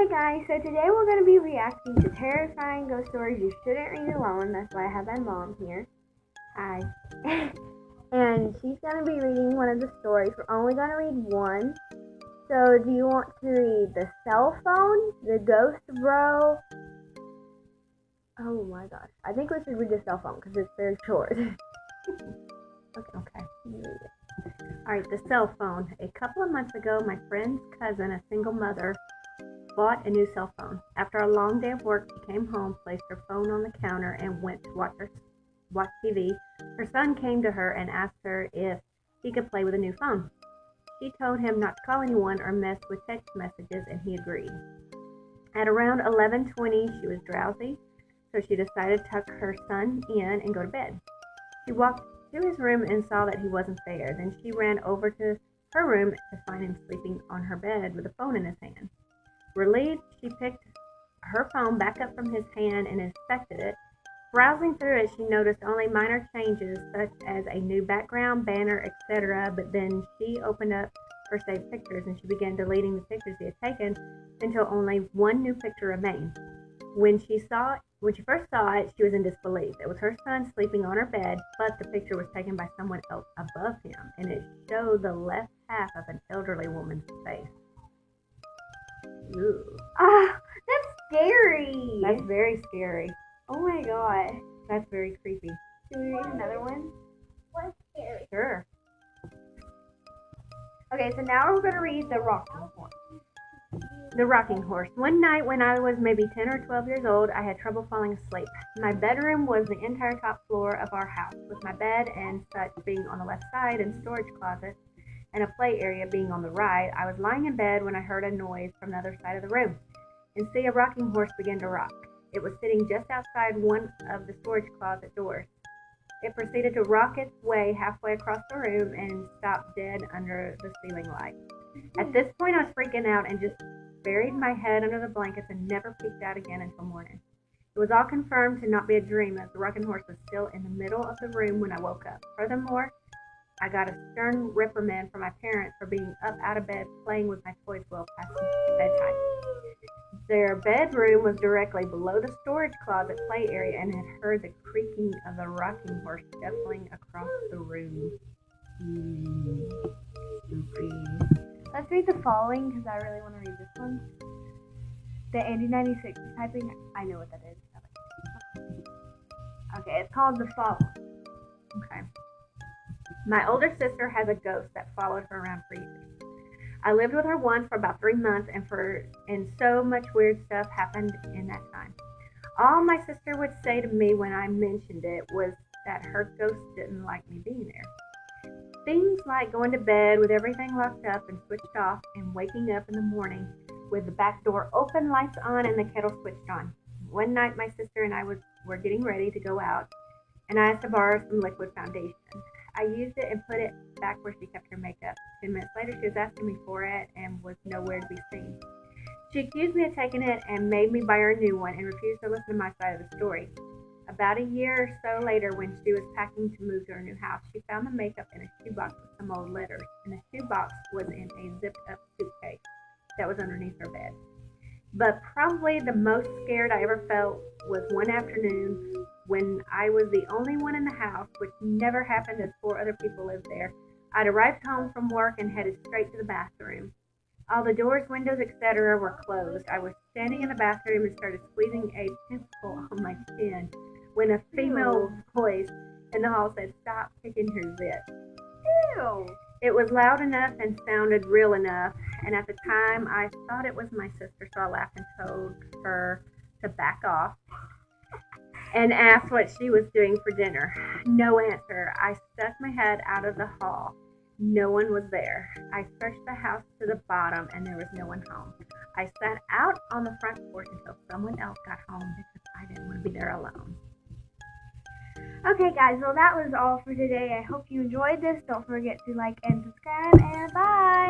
Hi guys, so today we're going to be reacting to terrifying ghost stories you shouldn't read alone. That's why I have my mom here. Hi. And she's going to be reading one of the stories. We're only going to read one. So do you want to read the cell phone, the ghost bro? Oh my gosh. I think we should read the cell phone because it's very short. Okay. You read it. Alright, the cell phone. A couple of months ago, my friend's cousin, a single mother, bought a new cell phone. After a long day of work, she came home, placed her phone on the counter, and went to watch TV. Her son came to her and asked her if he could play with a new phone. She told him not to call anyone or mess with text messages, and he agreed. At around 11:20, she was drowsy, so she decided to tuck her son in and go to bed. She walked to his room and saw that he wasn't there. Then she ran over to her room to find him sleeping on her bed with a phone in his hand. Relieved, she picked her phone back up from his hand and inspected it. Browsing through it, she noticed only minor changes, such as a new background, banner, etc. But then she opened up her saved pictures and she began deleting the pictures he had taken until only one new picture remained. When she first saw it, she was in disbelief. It was her son sleeping on her bed, but the picture was taken by someone else above him, and it showed the left half of an elderly woman's face. Ooh. Ah, that's scary. That's very scary. Oh my god. That's very creepy. Should we read another one? What's scary? Sure. Okay, so now we're going to read The Rocking Horse. The Rocking Horse. One night when I was maybe 10 or 12 years old, I had trouble falling asleep. My bedroom was the entire top floor of our house, with my bed and such being on the left side and storage closet and a play area being on the right. I was lying in bed when I heard a noise from the other side of the room and see a rocking horse begin to rock. It was sitting just outside one of the storage closet doors. It proceeded to rock its way halfway across the room and stopped dead under the ceiling light. At this point, I was freaking out and just buried my head under the blankets and never peeked out again until morning. It was all confirmed to not be a dream, as the rocking horse was still in the middle of the room when I woke up. Furthermore, I got a stern reprimand from my parents for being up out of bed playing with my toys well past bedtime. Their bedroom was directly below the storage closet play area and had heard the creaking of the rocking horse shuffling across the room. Spooky. Let's read the following because I really want to read this one. The Andy 96 is typing. I know what that is. Okay, it's called The Following. Okay. My older sister has a ghost that followed her around for years. I lived with her once for about 3 months, and so much weird stuff happened in that time. All my sister would say to me when I mentioned it was that her ghost didn't like me being there. Things like going to bed with everything locked up and switched off, and waking up in the morning with the back door open, lights on, and the kettle switched on. One night, my sister and I were getting ready to go out, and I asked to borrow some liquid foundation. I used it and put it back where she kept her makeup. 10 minutes later, she was asking me for it and was nowhere to be seen. She accused me of taking it and made me buy her a new one and refused to listen to my side of the story. About a year or so later, when she was packing to move to her new house, she found the makeup in a shoebox with some old letters, and the shoebox was in a zipped-up suitcase that was underneath her bed. But probably the most scared I ever felt was one afternoon when I was the only one in the house, which never happened as 4 other people lived there. I'd arrived home from work and headed straight to the bathroom. All the doors, windows, etc. were closed. I was standing in the bathroom and started squeezing a pencil on my chin when a female voice in the hall said, "Stop picking your zit." Ew. It was loud enough and sounded real enough, and at the time I thought it was my sister, so I laughed and told her to back off and asked what she was doing for dinner. No answer. I stuck my head out of the hall. No one was there. I searched the house to the bottom and there was no one home. I sat out on the front porch until someone else got home because I didn't want to be there alone. Okay guys, well that was all for today. I hope you enjoyed this. Don't forget to like and subscribe, and bye!